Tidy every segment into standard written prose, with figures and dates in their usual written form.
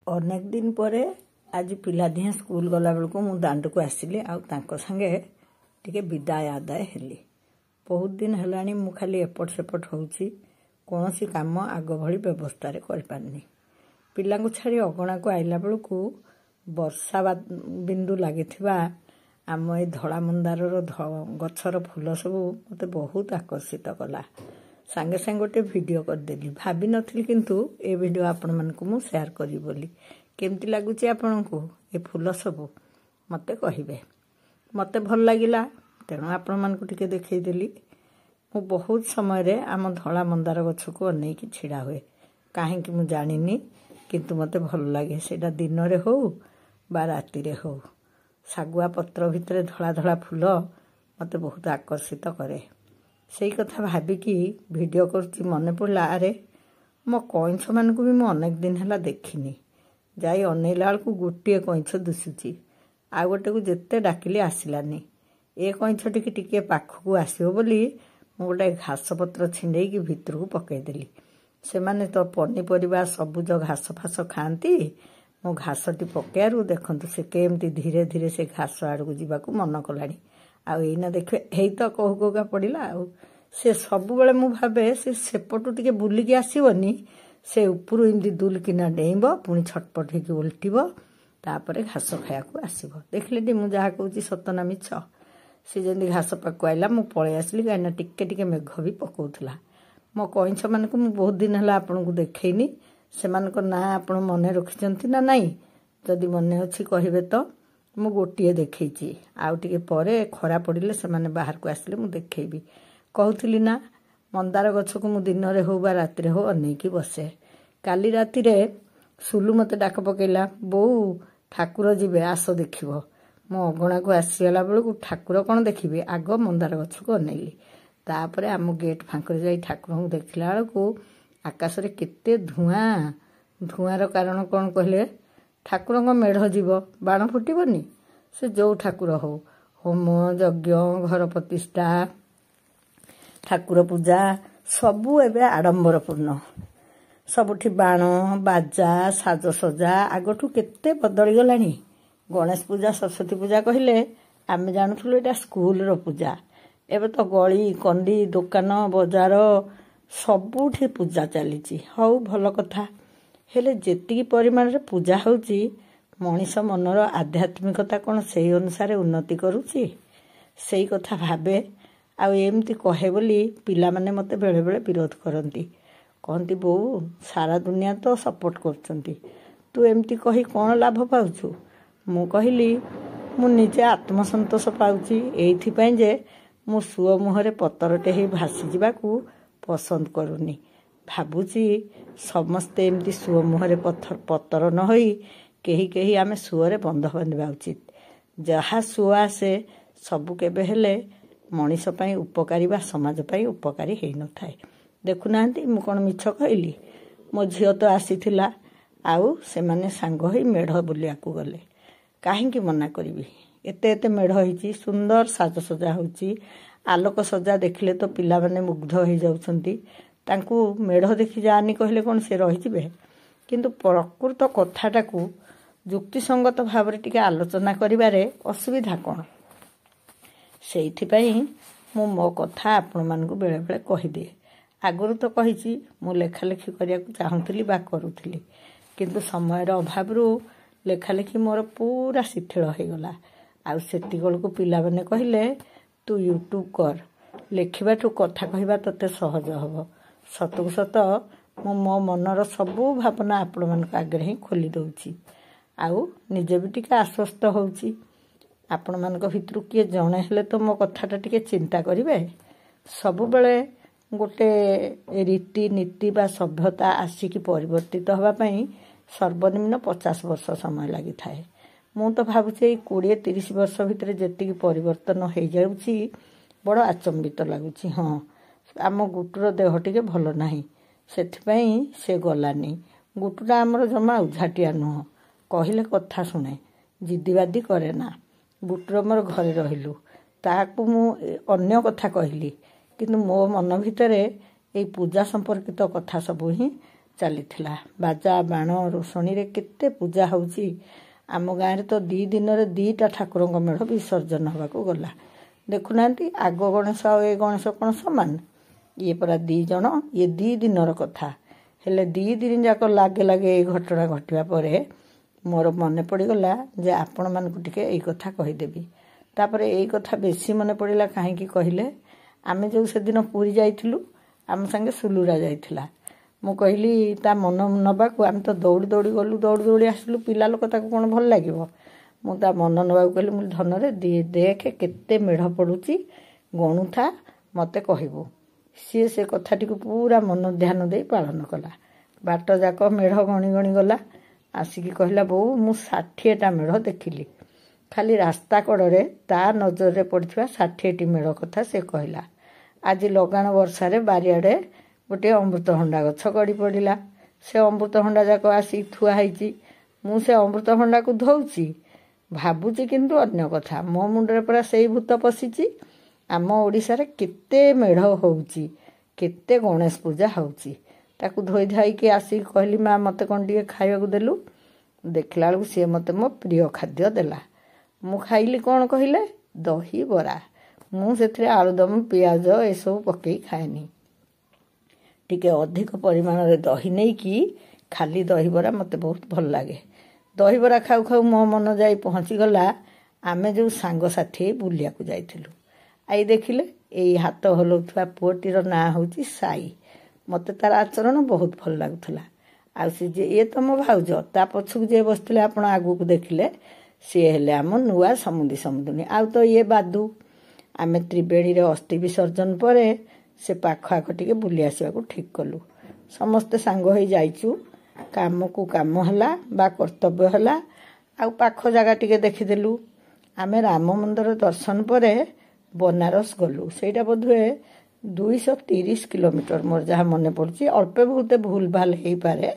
ଅନେକ ଦିନ ପରେ ଆଜି ପିଲାଦିହେଁ ସ୍କୁଲ ଗଲାବେଳକୁ ମୁଁ ଦାଣ୍ଡକୁ ଆସିଲି ଆଉ ତାଙ୍କ ସାଙ୍ଗେ ଟିକେ ବିଦାୟ ଆଦାୟ ହେଲି। ବହୁତ ଦିନ ହେଲାଣି ମୁଁ ଖାଲି ଏପଟ ସେପଟ ହେଉଛି, କୌଣସି କାମ ଆଗ ଭଳି ବ୍ୟବସ୍ଥାରେ କରିପାରୁନି। ପିଲାଙ୍କୁ ଛାଡ଼ି ଅଗଣାକୁ ଆଇଲା ବେଳକୁ ବର୍ଷା ବିନ୍ଦୁ ଲାଗିଥିବା ଆମ ଏ ଧଳା ମନ୍ଦାରର ଗଛର ଫୁଲ ସବୁ ମୋତେ ବହୁତ ଆକର୍ଷିତ କଲା। ସାଙ୍ଗେ ସାଙ୍ଗେ ଗୋଟେ ଭିଡ଼ିଓ କରିଦେଲି। ଭାବିନଥିଲି କିନ୍ତୁ ଏ ଭିଡ଼ିଓ ଆପଣମାନଙ୍କୁ ମୁଁ ସେୟାର କରିବି ବୋଲି। କେମିତି ଲାଗୁଛି ଆପଣଙ୍କୁ ଏ ଫୁଲ ସବୁ ମୋତେ କହିବେ। ମୋତେ ଭଲ ଲାଗିଲା, ତେଣୁ ଆପଣମାନଙ୍କୁ ଟିକେ ଦେଖେଇଦେଲି। ମୁଁ ବହୁତ ସମୟରେ ଆମ ଧଳା ମନ୍ଦାର ଗଛକୁ ଅନେଇକି ଛିଡ଼ା ହୁଏ। କାହିଁକି ମୁଁ ଜାଣିନି, କିନ୍ତୁ ମୋତେ ଭଲ ଲାଗେ। ସେଇଟା ଦିନରେ ହେଉ ବା ରାତିରେ ହେଉ। ଶାଗୁଆ ପତ୍ର ଭିତରେ ଧଳା ଧଳା ଫୁଲ ମୋତେ ବହୁତ ଆକର୍ଷିତ କରେ। ସେଇ କଥା ଭାବିକି ଭିଡ଼ିଓ କରୁଛି। ମନେ ପଡ଼ିଲା, ଆରେ ମୋ କଇଁଛମାନଙ୍କୁ ବି ମୁଁ ଅନେକ ଦିନ ହେଲା ଦେଖିନି। ଯାଇ ଅନେଇଲା ବେଳକୁ ଗୋଟିଏ କଇଁଛ ଦିଶୁଛି, ଆଉ ଗୋଟେକୁ ଯେତେ ଡାକିଲି ଆସିଲାନି। ଏ କଇଁଛଟିକି ଟିକେ ପାଖକୁ ଆସିବ ବୋଲି ମୁଁ ଗୋଟେ ଘାସ ପତ୍ର ଛିଣ୍ଡେଇକି ଭିତରକୁ ପକାଇଦେଲି। ସେମାନେ ତ ପନିପରିବା ସବୁଜ ଘାସ ଫାସ ଖାଆନ୍ତି। ମୁଁ ଘାସଟି ପକାଇବାରୁ ଦେଖନ୍ତୁ ସେ କେମିତି ଧୀରେ ଧୀରେ ସେ ଘାସ ଆଡ଼କୁ ଯିବାକୁ ମନ କଲାଣି। ଆଉ ଏଇନା ଦେଖିବେ, ହେଇ ତ କହୁ କହୁକା ପଡ଼ିଲା। ଆଉ ସେ ସବୁବେଳେ ମୁଁ ଭାବେ ସେ ସେପଟୁ ଟିକେ ବୁଲିକି ଆସିବନି, ସେ ଉପରୁ ଏମିତି ଦୁଲକିନା ଡେଇଁବ, ପୁଣି ଛଟପଟ ହେଇକି ଓଲଟିବ, ତାପରେ ଘାସ ଖାଇବାକୁ ଆସିବ। ଦେଖିଲେଟି ମୁଁ ଯାହା କହୁଛି ସତ ନା ମିଛ? ସେ ଯେମିତି ଘାସ ପାଖକୁ ଆଇଲା ମୁଁ ପଳେଇ ଆସିଲି, କାହିଁକିନା ଟିକେ ଟିକେ ମେଘ ବି ପକାଉଥିଲା। ମୋ କଇଁଛମାନଙ୍କୁ ମୁଁ ବହୁତ ଦିନ ହେଲା ଆପଣଙ୍କୁ ଦେଖେଇନି। ସେମାନଙ୍କ ନାଁ ଆପଣ ମନେ ରଖିଛନ୍ତି ନା ନାହିଁ? ଯଦି ମନେ ଅଛି କହିବେ ତ। ମୁଁ ଗୋଟିଏ ଦେଖେଇଛି, ଆଉ ଟିକେ ପରେ ଖରା ପଡ଼ିଲେ ସେମାନେ ବାହାରକୁ ଆସିଲେ ମୁଁ ଦେଖେଇବି। କହୁଥିଲି ନା, ମନ୍ଦାର ଗଛକୁ ମୁଁ ଦିନରେ ହେଉ ବା ରାତିରେ ହେଉ ଅନେଇକି ବସେ। କାଲି ରାତିରେ ସୁଲୁ ମୋତେ ଡାକ ପକେଇଲା, ବୋଉ ଠାକୁର ଯିବେ, ଆସ ଦେଖିବ। ମୁଁ ଅଗଣାକୁ ଆସିଗଲା ବେଳକୁ ଠାକୁର କ'ଣ ଦେଖିବି, ଆଗ ମନ୍ଦାର ଗଛକୁ ଅନେଇଲି। ତାପରେ ଆମ ଗେଟ୍ ଫାଙ୍କରେ ଯାଇ ଠାକୁରଙ୍କୁ ଦେଖିଲା ବେଳକୁ ଆକାଶରେ କେତେ ଧୂଆଁ। ଧୂଆଁର କାରଣ କ'ଣ କହିଲେ? ଠାକୁରଙ୍କ ମେଢ଼ ଯିବ, ବାଣ ଫୁଟିବନି। ସେ ଯେଉଁ ଠାକୁର ହେଉ, ହୋମ ଯଜ୍ଞ, ଘର ପ୍ରତିଷ୍ଠା, ଠାକୁର ପୂଜା ସବୁ ଏବେ ଆଡ଼ମ୍ବରପୂର୍ଣ୍ଣ। ସବୁଠି ବାଣ ବାଜା ସାଜସଜା ଆଗଠୁ କେତେ ବଦଳିଗଲାଣି। ଗଣେଶ ପୂଜା ସରସ୍ୱତୀ ପୂଜା କହିଲେ ଆମେ ଜାଣୁଥିଲୁ ଏଇଟା ସ୍କୁଲର ପୂଜା। ଏବେ ତ ଗଳି କନ୍ଦି ଦୋକାନ ବଜାର ସବୁଠି ପୂଜା ଚାଲିଛି। ହଉ, ଭଲ କଥା। ହେଲେ ଯେତିକି ପରିମାଣରେ ପୂଜା ହେଉଛି, ମଣିଷ ମନର ଆଧ୍ୟାତ୍ମିକତା କ'ଣ ସେଇ ଅନୁସାରେ ଉନ୍ନତି କରୁଛି? ସେଇ କଥା ଭାବେ। ଆଉ ଏମିତି କହେ ବୋଲି ପିଲାମାନେ ମୋତେ ବେଳେବେଳେ ବିରୋଧ କରନ୍ତି। କହନ୍ତି, ବୋଉ ସାରା ଦୁନିଆ ତ ସପୋର୍ଟ କରୁଛନ୍ତି, ତୁ ଏମିତି କହି କ'ଣ ଲାଭ ପାଉଛୁ? ମୁଁ କହିଲି, ମୁଁ ନିଜେ ଆତ୍ମସନ୍ତୋଷ ପାଉଛି ଏଇଥିପାଇଁ ଯେ ମୁଁ ସୁଅ ମୁହଁରେ ପତରଟେ ହେଇ ଭାସିଯିବାକୁ ପସନ୍ଦ କରୁନି। ଭାବୁଛି ସମସ୍ତେ ଏମିତି ସୁଅ ମୁହଁରେ ପତର ନ ହୋଇ କେହି କେହି ଆମେ ସୁଅରେ ବନ୍ଧ ବାନ୍ଧିବା ଉଚିତ। ଯାହା ସୁଅ ଆସେ ସବୁ କେବେ ହେଲେ ମଣିଷ ପାଇଁ ଉପକାରୀ ବା ସମାଜ ପାଇଁ ଉପକାରୀ ହେଇନଥାଏ। ଦେଖୁନାହାନ୍ତି, ମୁଁ କ'ଣ ମିଛ କହିଲି? ମୋ ଝିଅ ତ ଆସିଥିଲା, ଆଉ ସେମାନେ ସାଙ୍ଗ ହୋଇ ମେଢ଼ ବୁଲିବାକୁ ଗଲେ। କାହିଁକି ମନା କରିବି? ଏତେ ଏତେ ମେଢ଼ ହେଇଛି, ସୁନ୍ଦର ସାଜସଜା ହେଉଛି। ଆଲୋକ ସଜା ଦେଖିଲେ ତ ପିଲାମାନେ ମୁଗ୍ଧ ହେଇଯାଉଛନ୍ତି। ତାଙ୍କୁ ମେଢ଼ ଦେଖି ଯାଆନି କହିଲେ କ'ଣ ସେ ରହିଯିବେ? କିନ୍ତୁ ପ୍ରକୃତ କଥାଟାକୁ ଯୁକ୍ତିସଙ୍ଗତ ଭାବରେ ଟିକେ ଆଲୋଚନା କରିବାରେ ଅସୁବିଧା କ'ଣ? ସେଇଥିପାଇଁ ମୁଁ ମୋ କଥା ଆପଣମାନଙ୍କୁ ବେଳେବେଳେ କହିଦିଏ। ଆଗରୁ ତ କହିଛି, ମୁଁ ଲେଖାଲେଖି କରିବାକୁ ଚାହୁଁଥିଲି ବା କରୁଥିଲି, କିନ୍ତୁ ସମୟର ଅଭାବରୁ ଲେଖାଲେଖି ମୋର ପୁରା ଶିଥିଳ ହେଇଗଲା। ଆଉ ସେତିକିବେଳକୁ ପିଲାମାନେ କହିଲେ, ତୁ ୟୁଟ୍ୟୁବ କର, ଲେଖିବାଠୁ କଥା କହିବା ତୋତେ ସହଜ ହେବ। ସତକୁ ସତ ମୁଁ ମୋ ମନର ସବୁ ଭାବନା ଆପଣମାନଙ୍କ ଆଗରେ ହିଁ ଖୋଲି ଦେଉଛି। ଆଉ ନିଜେ ବି ଟିକେ ଆଶ୍ୱସ୍ତ ହେଉଛି। ଆପଣମାନଙ୍କ ଭିତରୁ କିଏ ଜଣେ ହେଲେ ତ ମୋ କଥାଟା ଟିକେ ଚିନ୍ତା କରିବେ। ସବୁବେଳେ ଗୋଟେ ରୀତିନୀତି ବା ସଭ୍ୟତା ଆସିକି ପରିବର୍ତ୍ତିତ ହେବା ପାଇଁ ସର୍ବନିମ୍ନ 50 ବର୍ଷ ସମୟ ଲାଗିଥାଏ। ମୁଁ ତ ଭାବୁଛି ଏଇ 20-30 ବର୍ଷ ଭିତରେ ଯେତିକି ପରିବର୍ତ୍ତନ ହେଇଯାଉଛି, ବଡ଼ ଆଚମ୍ବିତ ଲାଗୁଛି। ହଁ, ଆମ ଗୁଟୁର ଦେହ ଟିକେ ଭଲ ନାହିଁ, ସେଥିପାଇଁ ସେ ଗଲାନି। ଗୁଟୁଟା ଆମର ଜମା ଉଝାଟିଆ ନୁହଁ, କହିଲେ କଥା ଶୁଣେ, ଜିଦିବାଦି କରେ ନା। ଗୁଟୁର ମୋର ଘରେ ରହିଲୁ, ତାହାକୁ ମୁଁ ଅନ୍ୟ କଥା କହିଲି, କିନ୍ତୁ ମୋ ମନ ଭିତରେ ଏଇ ପୂଜା ସମ୍ପର୍କିତ କଥା ସବୁ ହିଁ ଚାଲିଥିଲା। ବାଜା ବାଣ ରୋଷଣୀରେ କେତେ ପୂଜା ହେଉଛି। ଆମ ଗାଁରେ ତ 2 ଦିନରେ 2ଟା ଠାକୁରଙ୍କ ମେଢ଼ ବିସର୍ଜନ ହେବାକୁ ଗଲା। ଦେଖୁନାହାନ୍ତି, ଆଗ ଗଣେଶ ଆଉ ଏ ଗଣେଶ କ'ଣ ସମାନ? ଇଏ ପରା 2 ଜଣ, ଇଏ 2 ଦିନର କଥା। ହେଲେ 2 ଦିନ ଯାକ ଲାଗେ ଲାଗେ ଏଇ ଘଟଣା ଘଟିବା ପରେ ମୋର ମନେ ପଡ଼ିଗଲା ଯେ ଆପଣମାନଙ୍କୁ ଟିକେ ଏଇ କଥା କହିଦେବି। ତାପରେ ଏଇ କଥା ବେଶୀ ମନେ ପଡ଼ିଲା କାହିଁକି କହିଲେ, ଆମେ ଯେଉଁ ସେଦିନ ପୁରୀ ଯାଇଥିଲୁ, ଆମ ସାଙ୍ଗେ ସୁଲୁରା ଯାଇଥିଲା। ମୁଁ କହିଲି ତା ମନ ନେବାକୁ ଆମେ ତ ଦୌଡ଼ି ଦୌଡ଼ି ଗଲୁ, ଦୌଡ଼ି ଦୌଡ଼ି ଆସିଲୁ। ପିଲା ଲୋକ ତାକୁ କ'ଣ ଭଲ ଲାଗିବ? ମୁଁ ତା ମନ ନେବାକୁ କହିଲି, ମୁଁ ଧନରେ ଦେଖେ କେତେ ମେଢ଼ ପଡ଼ୁଛି, ଗଣୁଥା, ମୋତେ କହିବୁ। ସିଏ ସେ କଥାଟିକୁ ପୁରା ମନ ଧ୍ୟାନ ଦେଇ ପାଳନ କଲା। ବାଟ ଯାକ ମେଢ଼ ଗଣି ଗଣି ଗଲା। ଆସିକି କହିଲା, ବୋଉ ମୁଁ 60ଟା ମେଢ଼ ଦେଖିଲି। ଖାଲି ରାସ୍ତା କଡ଼ରେ ତା ନଜରରେ ପଡ଼ିଥିବା 60ଟି ମେଢ଼ କଥା ସେ କହିଲା। ଆଜି ଲଗାଣ ବର୍ଷାରେ ବାରିଆଡ଼େ ଗୋଟିଏ ଅମୃତଭଣ୍ଡା ଗଛ ଗଡ଼ି ପଡ଼ିଲା। ସେ ଅମୃତଭଣ୍ଡା ଯାକ ଆସିକି ଥୁଆ ହେଇଛି। ମୁଁ ସେ ଅମୃତଭଣ୍ଡାକୁ ଧୋଉଛି, ଭାବୁଛି କିନ୍ତୁ ଅନ୍ୟ କଥା। ମୋ ମୁଣ୍ଡରେ ପୁରା ସେଇ ଭୂତ ପଶିଛି। ଆମ ଓଡ଼ିଶାରେ କେତେ ମେଢ଼ ହେଉଛି, କେତେ ଗଣେଶ ପୂଜା ହେଉଛି। ତାକୁ ଧୋଇ ଧାଇକି ଆସିକି କହିଲି, ମା ମୋତେ କ'ଣ ଟିକେ ଖାଇବାକୁ ଦେଲୁ? ଦେଖିଲା ବେଳକୁ ସିଏ ମୋତେ ମୋ ପ୍ରିୟ ଖାଦ୍ୟ ଦେଲା। ମୁଁ ଖାଇଲି କ'ଣ କହିଲେ? ଦହିବରା। ମୁଁ ସେଥିରେ ଆଳୁଦମ, ପିଆଜ ଏସବୁ ପକେଇ ଖାଏନି। ଟିକେ ଅଧିକ ପରିମାଣରେ ଦହି ନେଇକି ଖାଲି ଦହିବରା ମୋତେ ବହୁତ ଭଲ ଲାଗେ। ଦହିବରା ଖାଉ ଖାଉ ମୋ ମନ ଯାଇ ପହଞ୍ଚିଗଲା ଆମେ ଯେଉଁ ସାଙ୍ଗସାଥି ବୁଲିବାକୁ ଯାଇଥିଲୁ। ଆଇ ଦେଖିଲେ, ଏଇ ହାତ ହଲାଉଥିବା ପୁଅଟିର ନାଁ ହେଉଛି ସାଇ। ମୋତେ ତାର ଆଚରଣ ବହୁତ ଭଲ ଲାଗୁଥିଲା। ଆଉ ଇଏ ତ ମୋ ଭାଉଜ, ତା ପଛକୁ ଯିଏ ବସିଥିଲେ ଆପଣ ଆଗକୁ ଦେଖିଲେ, ସିଏ ହେଲେ ଆମ ନୂଆ ସମୁଦୁଣୀ। ଆଉ ତ ଇଏ ବାଦୁ। ଆମେ ତ୍ରିବେଣୀରେ ଅସ୍ଥି ବିସର୍ଜନ ପରେ ସେ ପାଖ ଆଖ ଟିକେ ବୁଲି ଆସିବାକୁ ଠିକ୍ କଲୁ। ସମସ୍ତେ ସାଙ୍ଗ ହୋଇ ଯାଇଛୁ। କାମକୁ କାମ ହେଲା ବା କର୍ତ୍ତବ୍ୟ ହେଲା, ଆଉ ପାଖ ଜାଗା ଟିକେ ଦେଖିଦେଲୁ। ଆମେ ରାମ ମନ୍ଦିର ଦର୍ଶନ ପରେ ବନାରସ ଗଲୁ। ସେଇଟା ବୋଧହୁଏ 230 କିଲୋମିଟର, ମୋର ଯାହା ମନେ ପଡ଼ୁଛି। ଅଳ୍ପ ବହୁତ ଭୁଲ ଭାଲ ହେଇପାରେ,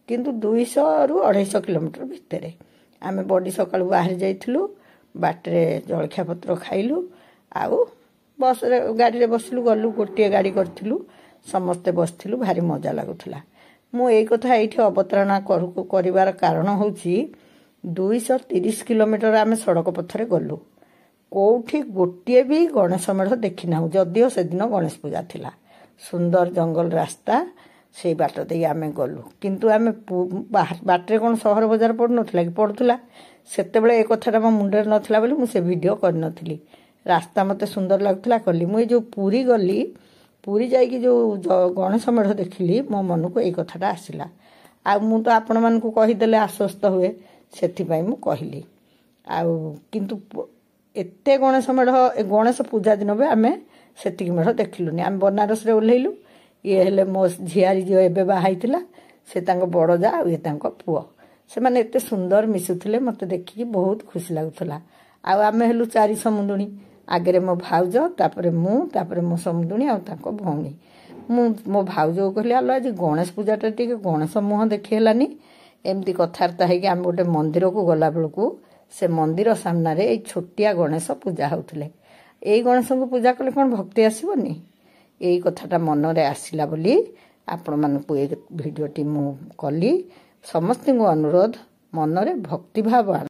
କିନ୍ତୁ 200ରୁ 250 କିଲୋମିଟର ଭିତରେ। ଆମେ ବଡ଼ି ସକାଳୁ ବାହାରି ଯାଇଥିଲୁ। ବାଟରେ ଜଳଖିଆ ପତ୍ର ଖାଇଲୁ, ଆଉ ବସ୍ରେ ଗାଡ଼ିରେ ବସିଲୁ, ଗଲୁ। ଗୋଟିଏ ଗାଡ଼ି କରିଥିଲୁ, ସମସ୍ତେ ବସିଥିଲୁ, ଭାରି ମଜା ଲାଗୁଥିଲା। ମୁଁ ଏଇ କଥା ଏଇଠି ଅବତାରଣା କରିବାର କାରଣ ହେଉଛି 230 କିଲୋମିଟର ଆମେ ସଡ଼କ ପଥରେ ଗଲୁ। କେଉଁଠି ଗୋଟିଏ ବି ଗଣେଶ ମେଢ଼ ଦେଖିନାହୁଁ, ଯଦିଓ ସେଦିନ ଗଣେଶ ପୂଜା ଥିଲା। ସୁନ୍ଦର ଜଙ୍ଗଲ ରାସ୍ତା, ସେଇ ବାଟ ଦେଇ ଆମେ ଗଲୁ। କିନ୍ତୁ ଆମେ ବାଟରେ କ'ଣ ସହର ବଜାର ପଡ଼ୁନଥିଲା କି? ପଡ଼ୁଥିଲା। ସେତେବେଳେ ଏ କଥାଟା ମୋ ମୁଣ୍ଡରେ ନଥିଲା ବୋଲି ମୁଁ ସେ ଭିଡ଼ିଓ କରିନଥିଲି। ରାସ୍ତା ମୋତେ ସୁନ୍ଦର ଲାଗୁଥିଲା, କଲି। ମୁଁ ଏଇ ଯେଉଁ ପୁରୀ ଗଲି, ପୁରୀ ଯାଇକି ଯେଉଁ ଗଣେଶ ମେଢ଼ ଦେଖିଲି, ମୋ ମନକୁ ଏଇ କଥାଟା ଆସିଲା। ଆଉ ମୁଁ ତ ଆପଣମାନଙ୍କୁ କହିଦେଲେ ଆଶ୍ୱସ୍ତ ହୁଏ, ସେଥିପାଇଁ ମୁଁ କହିଲି। ଆଉ କିନ୍ତୁ ଏତେ ଗଣେଶ ମେଢ଼, ଗଣେଶ ପୂଜା ଦିନ ବି ଆମେ ସେତିକି ମେଢ଼ ଦେଖିଲୁନି। ଆମେ ବନାରସରେ ଓହ୍ଲେଇଲୁ। ଇଏ ହେଲେ ମୋ ଝିଆରୀ ଝିଅ ଏବେ ବାହା ହେଇଥିଲା, ସେ ତାଙ୍କ ବଡ଼ ଯା, ଆଉ ଇଏ ତାଙ୍କ ପୁଅ। ସେମାନେ ଏତେ ସୁନ୍ଦର ମିଶୁଥିଲେ, ମୋତେ ଦେଖିକି ବହୁତ ଖୁସି ଲାଗୁଥିଲା। ଆଉ ଆମେ ହେଲୁ 4 ସମୁଦୁଣୀ। ଆଗରେ ମୋ ଭାଉଜ, ତାପରେ ମୁଁ, ତାପରେ ମୋ ସମୁଦୁଣୀ ଆଉ ତାଙ୍କ ଭଉଣୀ। ମୁଁ ମୋ ଭାଉଜକୁ କହିଲି, ଆଲୋ ଆଜି ଗଣେଶ ପୂଜାଟା ଟିକେ ଗଣେଶ ମୁହଁ ଦେଖି ହେଲାନି। ଏମିତି କଥାବାର୍ତ୍ତା ହେଇକି ଆମେ ଗୋଟେ ମନ୍ଦିରକୁ ଗଲାବେଳକୁ ସେ ମନ୍ଦିର ସାମ୍ନାରେ ଏଇ ଛୋଟିଆ ଗଣେଶ ପୂଜା ହେଉଥିଲେ। ଏଇ ଗଣେଶଙ୍କୁ ପୂଜା କଲେ କ'ଣ ଭକ୍ତି ଆସିବନି? ଏଇ କଥାଟା ମନରେ ଆସିଲା ବୋଲି ଆପଣମାନଙ୍କୁ ଏ ଭିଡ଼ିଓଟି ମୁଁ କଲି। ସମସ୍ତଙ୍କୁ ଅନୁରୋଧ, ମନରେ ଭକ୍ତିଭାବ